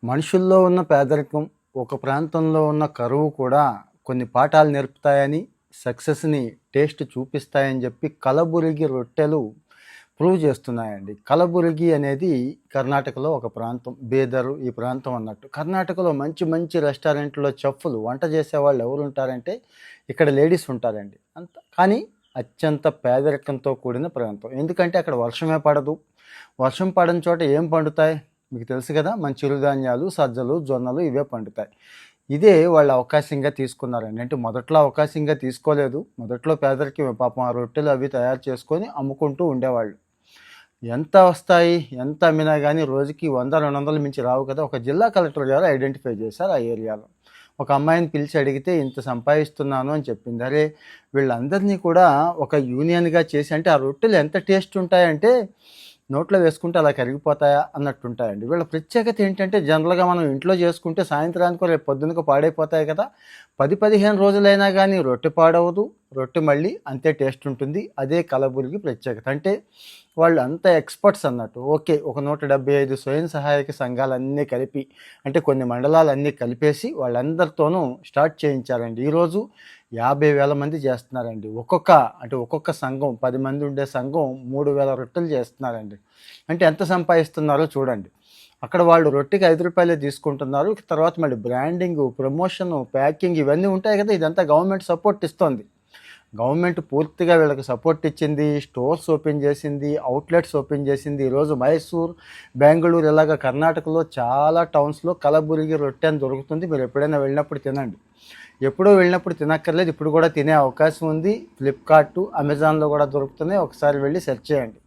మనుషుల్లో ఉన్న పేదరికం, ఒక ప్రాంతంలో ఉన్న కరువు కూడా కొన్ని పాఠాలు నేర్పుతాయని, సక్సెస్‌ని టేస్ట్ చూపిస్తాయని చెప్పి కలబురిగి రొట్టెలు ప్రూవ్ చేస్తున్నాయండి. కలబురిగి అనేది కర్ణాటకలో ఒక ప్రాంతం. బీదరు ఈ ప్రాంతం అన్నట్టు. కర్ణాటకలో మంచి మంచి రెస్టారెంట్‌లో చెఫ్‌లు వంట చేసేవాళ్ళు ఎవరుంటారంటే ఇక్కడ లేడీస్ ఉంటారండి. కానీ అత్యంత పేదరికంతో కూడిన ప్రాంతం. ఎందుకంటే అక్కడ వర్షమే పడదు. వర్షం పడని చోట ఏం పండుతాయి? మీకు తెలుసు కదా, మన చిరుధాన్యాలు, సజ్జలు, జొన్నలు ఇవే పండుతాయి. ఇదే వాళ్ళు అవకాశంగా తీసుకున్నారండి. అంటే మొదట్లో అవకాశంగా తీసుకోలేదు. మొదట్లో పేదరికమే, పాపం ఆ రొట్టెలు అవి తయారు చేసుకొని అమ్ముకుంటూ ఉండేవాళ్ళు. ఎంత వస్తాయి, ఎంత అమ్మినా కానీ రోజుకి 100, 200 మించి రావు కదా. ఒక జిల్లా కలెక్టర్ గారు ఐడెంటిఫై చేశారు ఆ ఏరియాలో. ఒక అమ్మాయిని పిలిచి అడిగితే ఇంత సంపాదిస్తున్నాను అని చెప్పింది. అరే, వీళ్ళందరినీ కూడా ఒక యూనియన్గా చేసి, అంటే ఆ రొట్టెలు ఎంత టేస్ట్ ఉంటాయంటే నోట్లో వేసుకుంటే అలా కరిగిపోతాయా అన్నట్టుంటాయండి. వీళ్ళ ప్రత్యేకత ఏంటంటే, జనరల్గా మనం ఇంట్లో చేసుకుంటే సాయంత్రానికో రేపు పొద్దునకో పాడైపోతాయి కదా. 10-15 రోజులైనా కానీ రొట్టె పాడవదు, రొట్టె మళ్ళీ అంతే టేస్ట్ ఉంటుంది. అదే కలబురిగి ప్రత్యేకత. అంటే వాళ్ళు అంత ఎక్స్పర్ట్స్ అన్నట్టు. ఓకే, ఒక 175 స్వయం సహాయక సంఘాలన్నీ కలిపి, అంటే కొన్ని మండలాలన్నీ కలిపేసి వాళ్ళందరితోనూ స్టార్ట్ చేయించారండి. ఈరోజు 50,000 మంది చేస్తున్నారండి. ఒక్కొక్క సంఘం, 10 మంది ఉండే సంఘం 3,000 రొట్టెలు చేస్తున్నారండి. అంటే ఎంత సంపాదిస్తున్నారో చూడండి. అక్కడ వాళ్ళు రొట్టెకి 5 రూపాయలే తీసుకుంటున్నారు. తర్వాత మళ్ళీ బ్రాండింగ్, ప్రమోషను, ప్యాకింగ్ ఇవన్నీ ఉంటాయి కదా. ఇదంతా గవర్నమెంట్ సపోర్ట్ ఇస్తుంది. గవర్నమెంట్ పూర్తిగా వీళ్ళకి సపోర్ట్ ఇచ్చింది. స్టోర్స్ ఓపెన్ చేసింది, అవుట్లెట్స్ ఓపెన్ చేసింది. ఈరోజు మైసూర్, బెంగళూరు ఇలాగ కర్ణాటకలో చాలా టౌన్స్లో కలబురిగి రొట్టె అని దొరుకుతుంది. మీరు ఎప్పుడైనా వెళ్ళినప్పుడు తినండి. ఎప్పుడో వెళ్ళినప్పుడు తినక్కర్లేదు, ఇప్పుడు కూడా తినే అవకాశం ఉంది. ఫ్లిప్కార్ట్, అమెజాన్లో కూడా దొరుకుతున్నాయి. ఒకసారి వెళ్ళి సెర్చ్ చేయండి,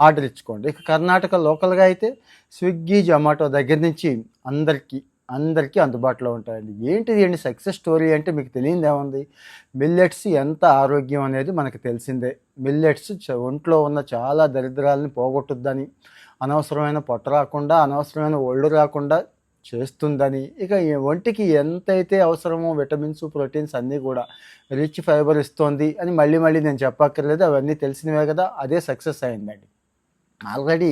ఆర్డర్ ఇచ్చుకోండి. ఇక కర్ణాటక లోకల్గా అయితే స్విగ్గీ, జొమాటో దగ్గర నుంచి అందరికీ అందుబాటులో ఉంటాయండి. ఏంటి సక్సెస్ స్టోరీ అంటే మీకు తెలియదు ఏముంది. మిల్లెట్స్ ఎంత ఆరోగ్యం అనేది మనకు తెలిసిందే. మిల్లెట్స్ ఒంట్లో ఉన్న చాలా దరిద్రాలని పోగొట్టుద్దని, అనవసరమైన పొట్ట రాకుండా, అనవసరమైన ఒళ్ళు రాకుండా చేస్తుందని, ఇక ఒంటికి ఎంతైతే అవసరమో విటమిన్స్, ప్రోటీన్స్ అన్నీ కూడా రిచ్ ఫైబర్ ఇస్తోంది అని మళ్ళీ నేను చెప్పక్కర్లేదు. అవన్నీ తెలిసినవే కదా. అదే సక్సెస్ అయిందండి. ఆల్రెడీ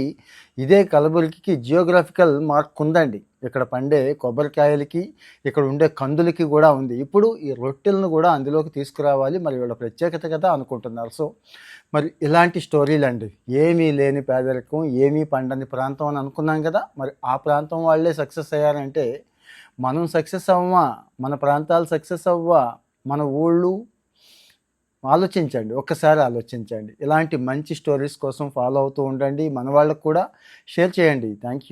ఇదే కలబురిగికి జియోగ్రఫికల్ మార్క్ ఉందండి. ఇక్కడ పండే కొబ్బరికాయలకి, ఇక్కడ ఉండే కందులకి కూడా ఉంది. ఇప్పుడు ఈ రొట్టెలను కూడా అందులోకి తీసుకురావాలి, మరి వీళ్ళ ప్రత్యేకత కదా అనుకుంటున్నారు. సో మరి ఇలాంటి స్టోరీలు అండి. ఏమీ లేని పేదరికం, ఏమీ పండని ప్రాంతం అని అనుకున్నాం కదా. మరి ఆ ప్రాంతం వాళ్ళే సక్సెస్ అయ్యారంటే మనం సక్సెస్ అవ్వమా? మన ప్రాంతాలు సక్సెస్ అవ్వా? మన ఊళ్ళు? ఒక్కసారి ఆలోచించండి. ఇలాంటి మంచి స్టోరీస్ కోసం ఫాలో అవుతూ ఉండండి. మన వాళ్ళకు కూడా షేర్ చేయండి. Thank you.